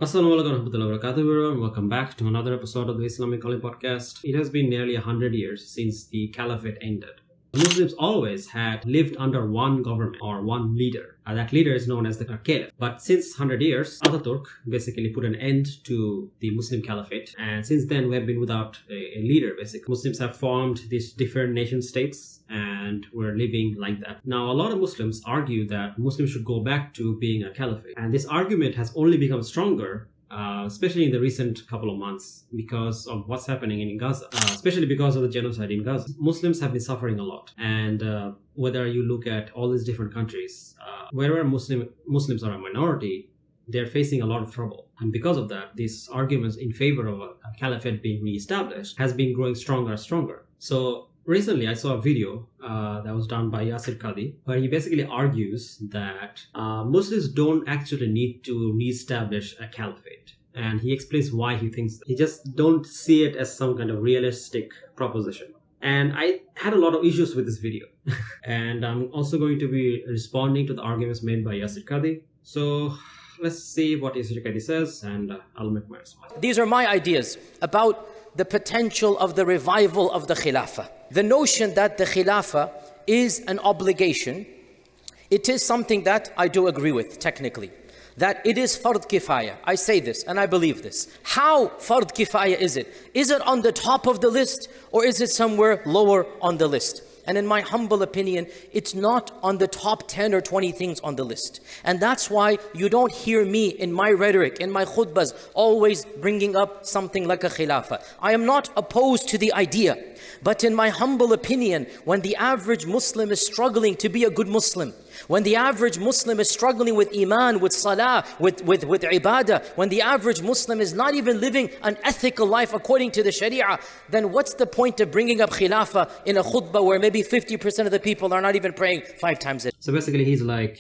Assalamu alaikum warahmatullahi wabarakatuh, everyone. Welcome back to another episode of the Islamic Scholar podcast. It has been nearly 100 years since the Caliphate ended. Muslims always had lived under one government or one leader. That leader is known as the Caliph. But since 100 years, Ataturk basically put an end to the Muslim Caliphate. And since then, we have been without a leader, basically. Muslims have formed these different nation states and we're living like that. Now, a lot of Muslims argue that Muslims should go back to being a caliphate. And this argument has only become stronger especially in the recent couple of months because of what's happening in Gaza, especially because of the genocide in Gaza. Muslims have been suffering a lot. And whether you look at all these different countries, wherever Muslims are a minority, they're facing a lot of trouble. And because of that, these arguments in favor of a caliphate being reestablished has been growing stronger and stronger. So recently, I saw a video that was done by Yasir Qadhi, where he basically argues that Muslims don't actually need to reestablish a caliphate. And he explains why he thinks that. He just don't see it as some kind of realistic proposition. And I had a lot of issues with this video. And I'm also going to be responding to the arguments made by Yasir Qadhi. So let's see what Yasir Qadhi says, and I'll make my response. These are my ideas about the potential of the revival of the Khilafah. The notion that the Khilafah is an obligation, it is something that I do agree with technically. That it is fard kifaya. I say this and I believe this. How fard kifaya is it? Is it on the top of the list or is it somewhere lower on the list? And in my humble opinion, it's not on the top 10 or 20 things on the list. And that's why you don't hear me in my rhetoric, in my khutbahs, always bringing up something like a khilafah. I am not opposed to the idea. But in my humble opinion, when the average Muslim is struggling to be a good Muslim, when the average Muslim is struggling with iman, with salah, with ibadah, when the average Muslim is not even living an ethical life according to the sharia, then what's the point of bringing up khilafah in a khutbah where maybe 50% of the people are not even praying 5 times a day? So basically he's like,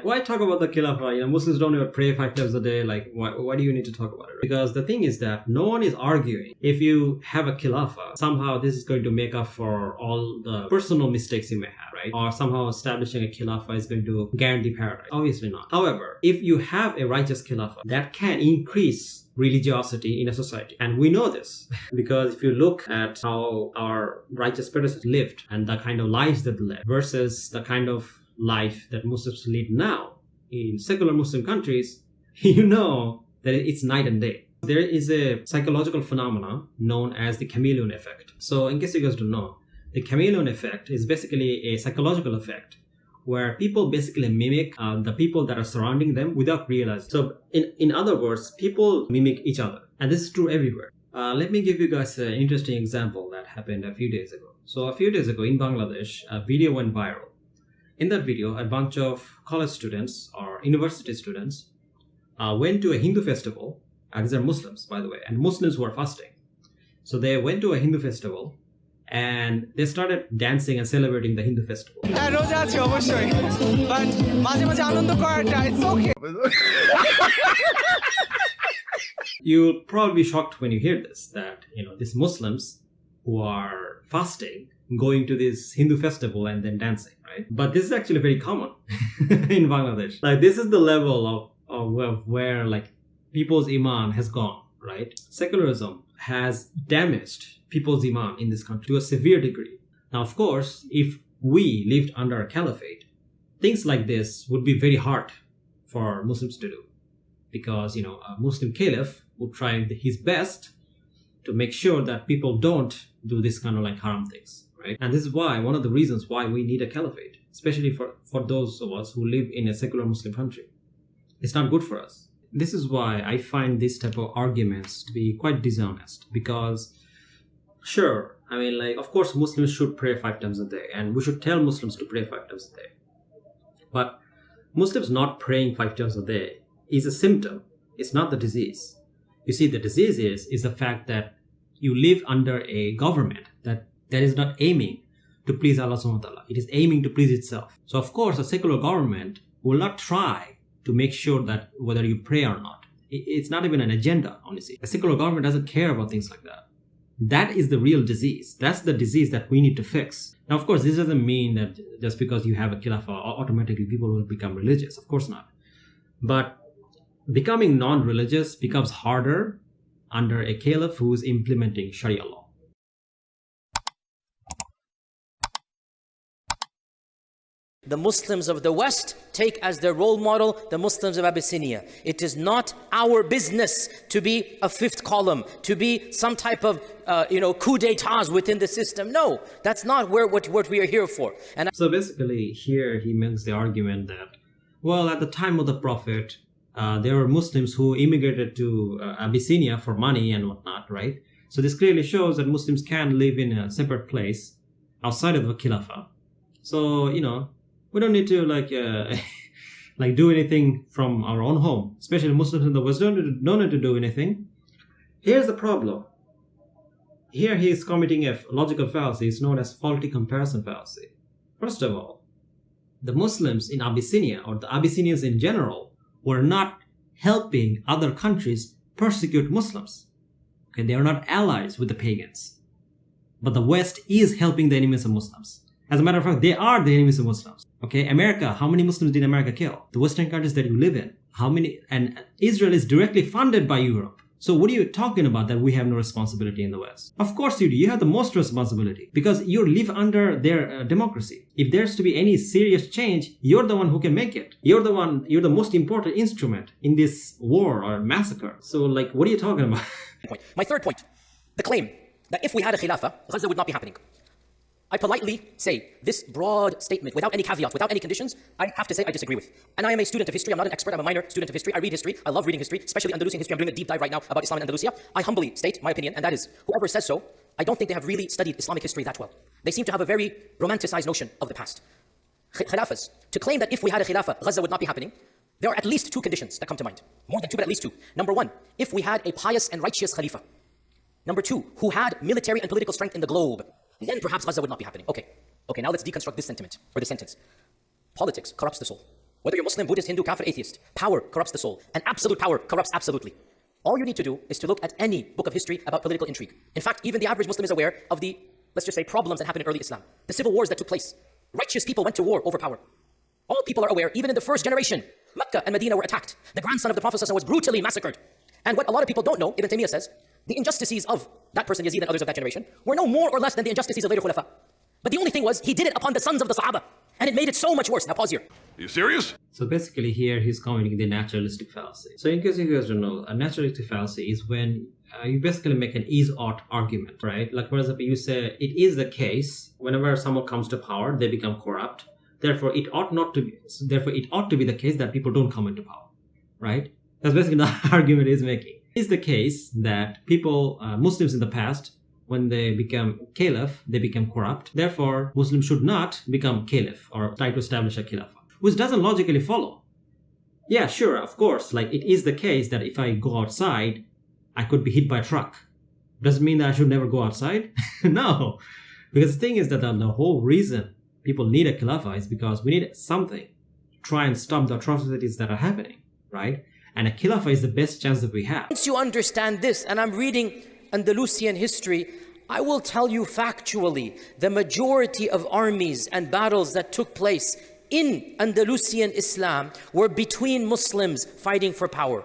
why talk about the khilafah? Muslims don't even pray 5 times a day. Like, why do you need to talk about it? Because the thing is that no one is arguing if you have a khilafah, somehow this is going to make up for all the personal mistakes you may have, right? Or somehow establishing a khilafah is going to guarantee paradise. Obviously not. However, if you have a righteous khilafah, that can increase religiosity in a society. And we know this because if you look at how our righteous predecessors lived and the kind of lives that they lived versus the kind of life that Muslims lead now in secular Muslim countries, you know that it's night and day. There is a psychological phenomenon known as the chameleon effect. So in case you guys don't know, the chameleon effect is basically a psychological effect where people basically mimic the people that are surrounding them without realizing. So in other words, people mimic each other. And this is true everywhere. Let me give you guys an interesting example that happened a few days ago. So a few days ago in Bangladesh, a video went viral. In that video, a bunch of college students or university students went to a Hindu festival. These are Muslims, by the way, and Muslims who are fasting. So they went to a Hindu festival and they started dancing and celebrating the Hindu festival. You'll probably be shocked when you hear this, that these Muslims who are fasting going to this Hindu festival and then dancing, right? But this is actually very common in Bangladesh. Like, this is the level of where like people's iman has gone, right? Secularism has damaged people's iman in this country to a severe degree. Now, of course, if we lived under a caliphate, things like this would be very hard for Muslims to do because, a Muslim caliph would try his best to make sure that people don't do this kind of like haram things, right? And this is why, one of the reasons why we need a caliphate, especially for those of us who live in a secular Muslim country. It's not good for us. This is why I find this type of arguments to be quite dishonest because sure, of course Muslims should pray 5 times a day and we should tell Muslims to pray 5 times a day. But Muslims not praying 5 times a day is a symptom. It's not the disease. You see, the disease is the fact that you live under a government that is not aiming to please Allah subhanahu wa ta'ala. It is aiming to please itself. So of course a secular government will not try to make sure that whether you pray or not. It's not even an agenda, honestly. A secular government doesn't care about things like that. That is the real disease. That's the disease that we need to fix. Now, of course, this doesn't mean that just because you have a khilafah, automatically people will become religious. Of course not. But becoming non-religious becomes harder under a caliph who is implementing Sharia law. The Muslims of the West take as their role model the Muslims of Abyssinia. It is not our business to be a fifth column, to be some type of coup d'etats within the system. No, that's not what we are here for. And so basically here he makes the argument that, well, at the time of the Prophet, there were Muslims who immigrated to Abyssinia for money and whatnot, right? So this clearly shows that Muslims can live in a separate place outside of the Khilafah. So, we don't need to do anything from our own home. Especially Muslims in the West don't need to do anything. Here's the problem. Here he is committing a logical fallacy. It's known as faulty comparison fallacy. First of all, the Muslims in Abyssinia, or the Abyssinians in general, were not helping other countries persecute Muslims. Okay, they are not allies with the pagans. But the West is helping the enemies of Muslims. As a matter of fact, they are the enemies of Muslims. Okay, America, how many Muslims did America kill? The Western countries that you live in, how many? And Israel is directly funded by Europe. So what are you talking about that we have no responsibility in the West? Of course you do. You have the most responsibility because you live under their democracy. If there's to be any serious change, you're the one who can make it. You're the most important instrument in this war or massacre. So what are you talking about? My third point, the claim that if we had a Khilafah, Gaza would not be happening. I politely say this broad statement without any caveats, without any conditions, I have to say I disagree with. And I am a student of history. I'm not an expert. I'm a minor student of history. I read history. I love reading history, especially Andalusian history. I'm doing a deep dive right now about Islam in Andalusia. I humbly state my opinion, and that is, whoever says so, I don't think they have really studied Islamic history that well. They seem to have a very romanticized notion of the past. Khilafahs, to claim that if we had a Khilafah, Gaza would not be happening, there are at least two conditions that come to mind. More than two, but at least two. Number one, if we had a pious and righteous Khalifa. Number two, who had military and political strength in the globe. Then perhaps Gaza would not be happening. Okay, now let's deconstruct this sentiment, or this sentence. Politics corrupts the soul. Whether you're Muslim, Buddhist, Hindu, Kafir, atheist, power corrupts the soul. And absolute power corrupts absolutely. All you need to do is to look at any book of history about political intrigue. In fact, even the average Muslim is aware of the, let's just say, problems that happened in early Islam. The civil wars that took place. Righteous people went to war over power. All people are aware, even in the first generation, Mecca and Medina were attacked. The grandson of the Prophet ﷺ was brutally massacred. And what a lot of people don't know, Ibn Taymiyyah says, the injustices of that person, Yazid, and others of that generation, were no more or less than the injustices of later Khulafa. But the only thing was, he did it upon the sons of the Sahaba. And it made it so much worse. Now pause here. Are you serious? So basically here he's committing the naturalistic fallacy. So in case you guys don't know, a naturalistic fallacy is when you basically make an is-ought argument, right? Like for example, you say it is the case whenever someone comes to power, they become corrupt. Therefore, it ought to be the case that people don't come into power, right? That's basically the argument he's making. It is the case that people, Muslims in the past, when they become caliph, they become corrupt. Therefore, Muslims should not become caliph or try to establish a khilafah, which doesn't logically follow. Yeah, sure, of course, it is the case that if I go outside, I could be hit by a truck. Does it mean that I should never go outside? No, because the thing is that the whole reason people need a khilafah is because we need something to try and stop the atrocities that are happening, right? And a khilafah is the best chance that we have. Once you understand this, and I'm reading Andalusian history, I will tell you factually, the majority of armies and battles that took place in Andalusian Islam were between Muslims fighting for power.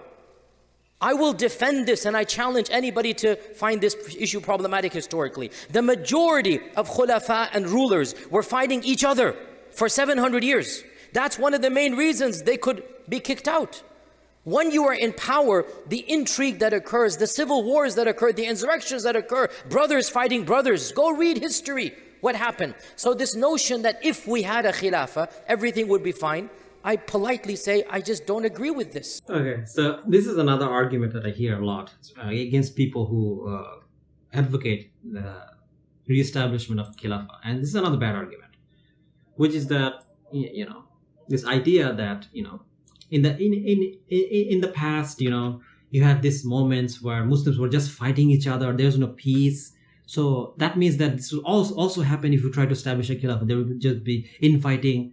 I will defend this, and I challenge anybody to find this issue problematic historically. The majority of khulafa and rulers were fighting each other for 700 years. That's one of the main reasons they could be kicked out. When you are in power, the intrigue that occurs, the civil wars that occur, the insurrections that occur, brothers fighting brothers, go read history, what happened. So this notion that if we had a khilafah, everything would be fine, I politely say, I just don't agree with this. Okay, so this is another argument that I hear a lot against people who advocate the re-establishment of khilafah. And this is another bad argument, which is that, this idea that, in the past, you had these moments where Muslims were just fighting each other. There's no peace. So that means that this will also happen if you try to establish a khilafah. There will just be infighting,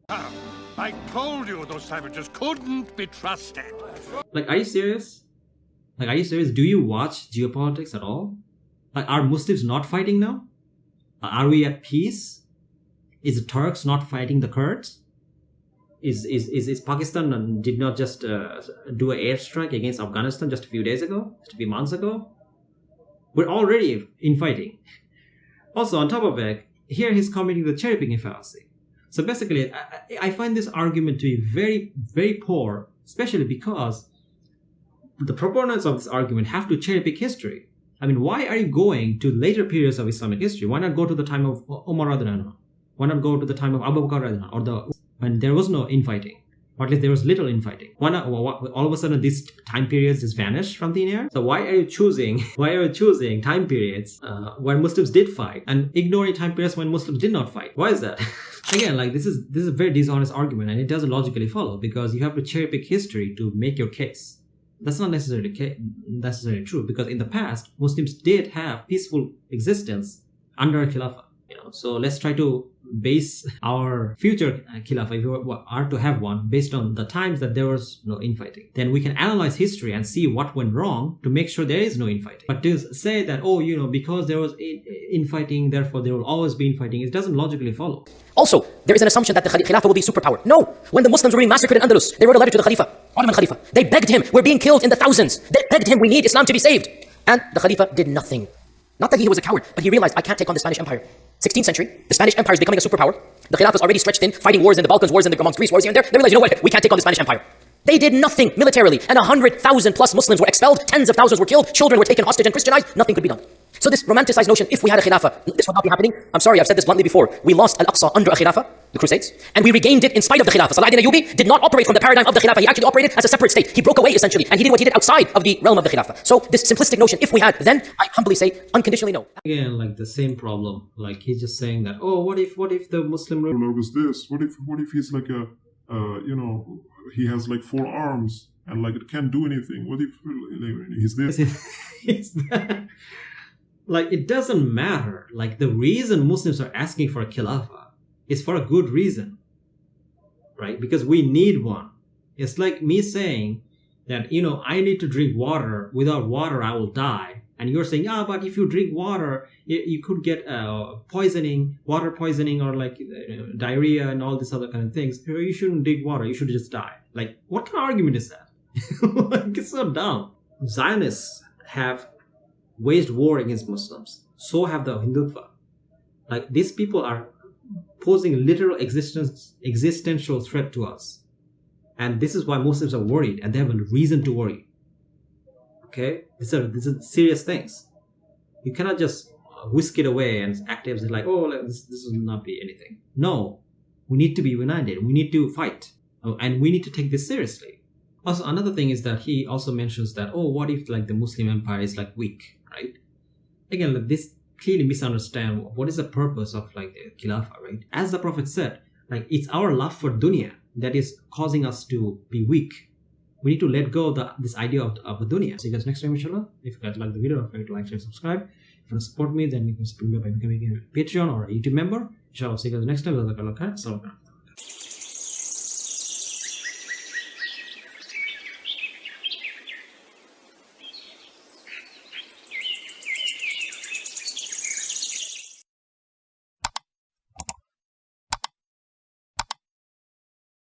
I told you those savages couldn't be trusted. Are you serious? Do you watch geopolitics at all? Are Muslims not fighting now? Are we at peace? Is the Turks not fighting the Kurds? Is Pakistan did not just do an airstrike against Afghanistan just a few days ago, just a few months ago? We're already infighting. Also, on top of it, here he's committing the cherry-picking fallacy. So basically, I find this argument to be very, very poor, especially because the proponents of this argument have to cherry-pick history. I mean, why are you going to later periods of Islamic history? Why not go to the time of Umar radiallahu anhu? Why not go to the time of Abu Bakr radiallahu anhu, or when there was no infighting? Or at least there was little infighting. Why not? All of a sudden, these time periods just vanished from thin air. So why are you choosing time periods where Muslims did fight and ignoring time periods when Muslims did not fight? Why is that? Again, like this is a very dishonest argument, and it doesn't logically follow because you have to cherry pick history to make your case. That's not necessarily true, because in the past Muslims did have peaceful existence under a Khilafah. So let's try to base our future Khilafah, if we are to have one, based on the times that there was no infighting. Then we can analyze history and see what went wrong to make sure there is no infighting. But to say that, because there was infighting, therefore there will always be infighting, it doesn't logically follow. Also, there is an assumption that the Khilafah will be superpower. No! When the Muslims were being massacred in Andalus, they wrote a letter to the Khalifa, Ottoman Khalifa. They begged him, we're being killed in the thousands. They begged him, we need Islam to be saved. And the Khalifa did nothing. Not that he was a coward, but he realized, I can't take on the Spanish Empire. 16th century, the Spanish Empire is becoming a superpower. The Khilafah is already stretched thin, fighting wars in the Balkans, wars amongst Greece, wars here and there. They realized, we can't take on the Spanish Empire. They did nothing militarily, and 100,000 plus Muslims were expelled, tens of thousands were killed, children were taken hostage and Christianized, nothing could be done. So this romanticized notion, if we had a Khilafah, this would not be happening. I'm sorry, I've said this bluntly before. We lost Al-Aqsa under a Khilafah, the Crusades, and we regained it in spite of the Khilafah. Salah ad-Din Ayyubi did not operate from the paradigm of the Khilafah. He actually operated as a separate state. He broke away essentially, and he did what he did outside of the realm of the Khilafah. So this simplistic notion, if we had, then I humbly say, unconditionally no. Again, like the same problem. Like he's just saying that, what if the Muslim ruler was this? What if he's like he has like 4 arms and like it can't do anything? What if he's this? It's that. Like, it doesn't matter. Like, the reason Muslims are asking for a Khilafah is for a good reason, right? Because we need one. It's like me saying that, I need to drink water. Without water, I will die. And you're saying, but if you drink water, you could get poisoning, water poisoning, or like diarrhea and all these other kind of things. You shouldn't drink water. You should just die. Like, what kind of argument is that? Like, it's so dumb. Zionists have waged war against Muslims. So have the Hindutva. Like, these people are posing literal existential threat to us. And this is why Muslims are worried, and they have a reason to worry. Okay? These are serious things. You cannot just whisk it away and act as like, this will not be anything. No. We need to be united. We need to fight. And we need to take this seriously. Also, another thing is that he also mentions that, what if like the Muslim empire is like weak, right? Again, like, this clearly misunderstand what is the purpose of like the Khilafah, right? As the Prophet said, like, it's our love for dunya that is causing us to be weak. We need to let go of this idea of the dunya. See you guys next time, inshallah. If you guys like the video, don't forget to like, share, subscribe. If you want to support me, then you can support me by becoming a Patreon or a YouTube member. Inshallah, see you guys next time.